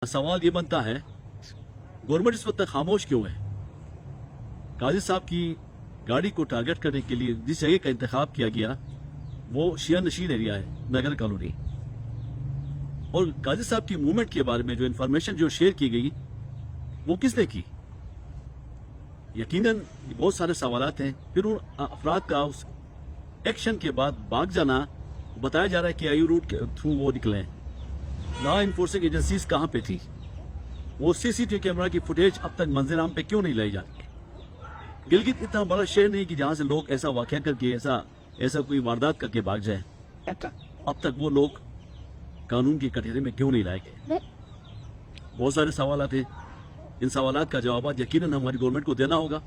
सवाल ये बनता है गवर्नमेंट इस वक्त तक खामोश क्यों है? काजी साहब की गाड़ी को टारगेट करने के लिए जिस जगह का इंतखाब किया गया वो शिया नशीन एरिया है, नगर कॉलोनी। और काजी साहब की मूवमेंट के बारे में जो इन्फॉर्मेशन जो शेयर की गई वो किसने की? यकीनन बहुत सारे सवालात हैं। फिर उन अफराद का उस एक्शन के बाद भाग जाना, बताया जा रहा है कि आयु रूट के थ्रू वो निकले हैं। लॉ इन्फोर्सिंग एजेंसीज कहाँ पे थी? वो सीसीटीवी कैमरा की फुटेज अब तक मंजर आम पे क्यों नहीं लाई जाती? गिलगित इतना बड़ा शहर नहीं कि जहां से लोग ऐसा वाकया करके ऐसा कोई वारदात करके भाग जाए। अब तक वो लोग कानून की कटघरे में क्यों नहीं लाए गए? बहुत सारे सवालात हैं। इन सवालात का जवाब यकीनन हमारी गवर्नमेंट को देना होगा।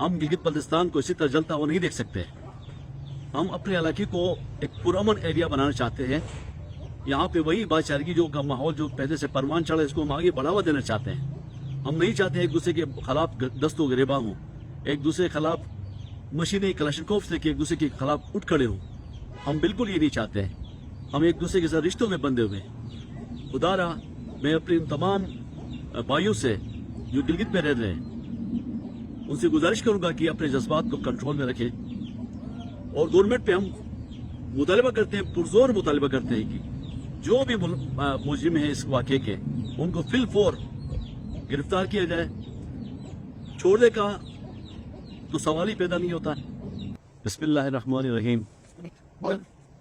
हम गिलगित बल्तिस्तान को इसी तरह जलता हुआ नहीं देख सकते। हम अपने इलाके को एक पुरअमन एरिया बनाना चाहते हैं। यहाँ पे वही भाईचारगी जो का माहौल जो पहले से परवान चढ़ा है, इसको हम आगे बढ़ावा देना चाहते हैं। हम नहीं चाहते एक दूसरे के खिलाफ दस्तो गिरेबा हों, एक दूसरे के खिलाफ मशीनें कलाशनकोव से एक दूसरे के खिलाफ उठ खड़े हों। हम बिल्कुल ये नहीं चाहते हैं। हम एक दूसरे के साथ रिश्तों में बंधे हुए हैं। खुदारा मैं अपने तमाम भाइयों से जो गिलगित में रह रहे हैं उनसे गुजारिश करूंगा कि अपने जज्बात को कंट्रोल में रखें। और गवर्नमेंट पे हम मुतालबा करते हैं, पुरजोर मुतालबा करते हैं कि जो भी मुजरिम है इस वाक़े के, उनको फिल फोर गिरफ्तार किया जाए। छोड़ने का तो सवाल ही पैदा नहीं होता। बिस्मिल्लाहिर्रहमानिर्रहीम।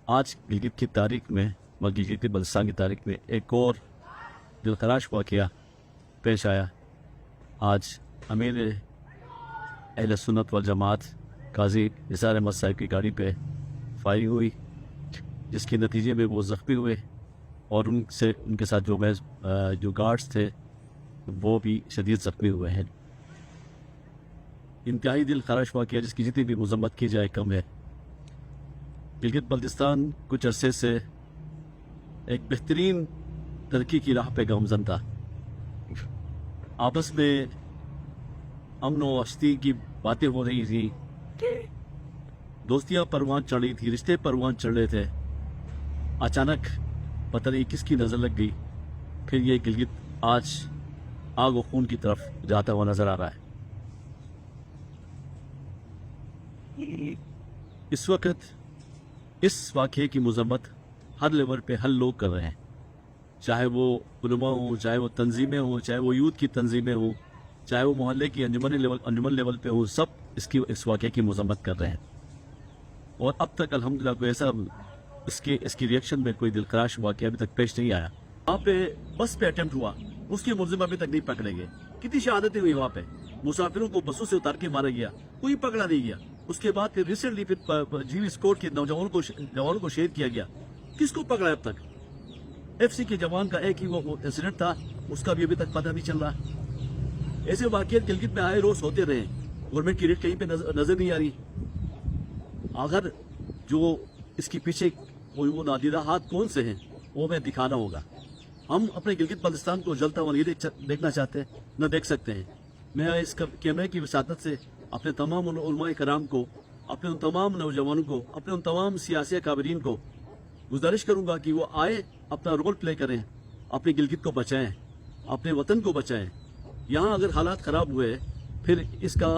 आज गिलगित की तारीख में, गिलगित के बल्तिस्तान की तारीख में एक और दिलखराश वाक़या पेश आया। आज अमीर अहले सुन्नत वल जमात काजी निसार अहमद साहब की गाड़ी पे फायरिंग हुई, जिसके नतीजे में वो ज़ख्मी हुए और उनके साथ जो गार्ड्स थे वो भी शदीद ज़ख्मी हुए हैं। इंतहाई दिल खराश वाक़या जिसकी जितनी भी मज़म्मत की जाए कम है। गिलगित बल्तिस्तान कुछ अरसे से एक बेहतरीन तरक्की की राह पे गामज़न था। आपस में अमन व वस्ती की बातें हो रही थी, दोस्तियां परवान चढ़ रही थी, रिश्ते परवान चढ़ रहे थे। अचानक पता नहीं किसकी नज़र लग गई, फिर ये गिलगित आज आग व खून की तरफ जाता हुआ नजर आ रहा है। इस वक्त इस वाक़े की मज़म्मत हर लेवल पे हर लोग कर रहे हैं, चाहे वो उलमा हो, चाहे वो तंजीमें हो, चाहे वो यूथ की तंजीमें हो, चाहे वो मोहल्ले की अंजुमन लेवल पे हो, सब इस वाक़े की मज़म्मत कर रहे हैं। और अब तक अल्हम्दुलिल्लाह कोई ऐसा इसकी रिएक्शन में कोई दिलखराश वाक़या अभी तक पेश नहीं आया। वहाँ पे बस पे अटेम्प्ट हुआ, उसके मुलजिम अभी तक नहीं पकड़े गए। कितनी शहादतें हुई वहाँ पे, मुसाफिरों को बसों से उतार के मारा गया, कोई पकड़ा नहीं गया। उसके बाद फिर रिसेंटली फिर जीवी स्क्वाड के जवानों को शहीद किया गया। किसको पकड़ा अब तक? FC के जवान का एक ही वो इंसिडेंट था, उसका भी अभी तक पता नहीं चल रहा। ऐसे वाक़यात गिलगित में आए रोज होते रहे, गवर्नमेंट की रेट कहीं पे नजर नहीं आ रही। आखिर जो इसके पीछे वो नादीदा हाथ कौन से हैं वो हमें दिखाना होगा। हम अपने गिलगित बल्तिस्तान को जलता हुआ नहीं देखना चाहते, न देख सकते हैं। मैं इस कैमरे की वसातत से अपने तमाम उलमाए कराम को, अपने उन तमाम नौजवानों को, अपने उन तमाम सियासी काबरीन को गुजारिश करूंगा कि वो आए, अपना रोल प्ले करें, अपने गिलगित को बचाएं, अपने वतन को बचाएं। यहाँ अगर हालात ख़राब हुए फिर इसका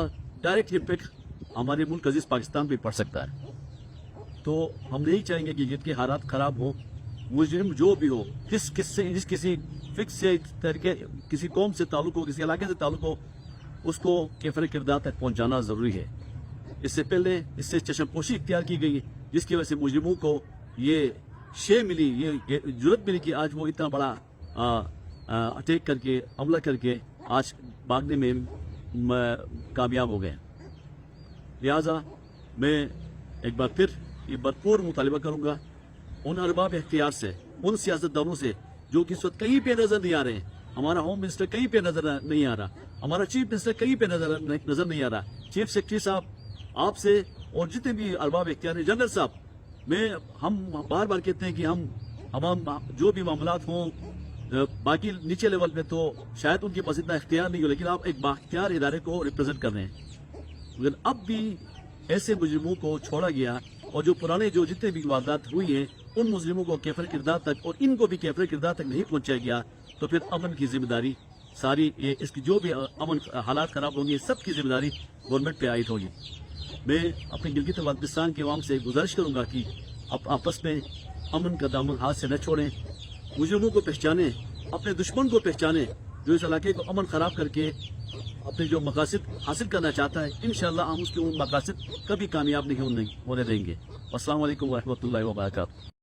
डायरेक्ट इम्पेक्ट हमारे मुल्क अजीज़ पाकिस्तान पे पड़ सकता है। तो हम नहीं चाहेंगे कि गिलगित के हालात ख़राब हो। मुजरिम जो भी हो, किसी फिक्स से तरीके, किसी कौम से ताल्लुक हो, किसी इलाके से ताल्लुक हो, उसको कैफर किरदार तक पहुँचाना ज़रूरी है। इससे पहले इससे चश्मपोशी इख्तियार की गई, जिसकी वजह से मुजरिमों को ये शे मिली, ये जुर्रत मिली कि आज वो इतना बड़ा अटैक करके, हमला करके आज भागने में कामयाब हो गए। लिहाजा मैं एक बार फिर ये भरपूर मुतालिबा करूँगा उन अरबाब इख्तियार से, उन सियासतदानों से जो कि इस वक्त कहीं पे नजर नहीं आ रहे हैं। हमारा होम मिनिस्टर कहीं पे नजर नहीं आ रहा, हमारा चीफ मिनिस्टर कहीं पे नजर नहीं आ रहा, चीफ सेक्रेटरी साहब, आपसे और जितने भी अरबाब इख्तियार हैं, जनरल साहब, हम बार बार कहते हैं कि हम जो भी मामलात हों बाकी नीचे लेवल पे तो शायद उनके पास इतना इख्तियार नहीं हो, लेकिन आप एक बाख्तियार इदारे को रिप्रेजेंट कर रहे हैं। लेकिन अब भी ऐसे मुजरिमों को छोड़ा गया और जो पुराने जो जितने भी वारदात हुई हैं उन मुजरिमों को कैफर किरदार तक और इनको भी कैफर किरदार तक नहीं पहुंचाया गया, تو پھر امن کی ذمہ داری ساری اس کی جو بھی امن حالات خراب ہوں گے سب کی ذمہ داری گورنمنٹ پہ عائد ہوگی. میں اپنے گلگت بلتستان کے عوام سے گزارش کروں گا کہ آپس میں امن کا دامن ہاتھ سے نہ چھوڑیں, مجرموں کو پہچانیں, اپنے دشمن کو پہچانیں جو اس علاقے کو امن خراب کر کے اپنے جو مقاصد حاصل کرنا چاہتا ہے. انشاءاللہ ہم اس کے ان مقاصد کبھی کامیاب نہیں ہونے دیں گے. السلام علیکم ورحمۃ اللہ وبرکاتہ.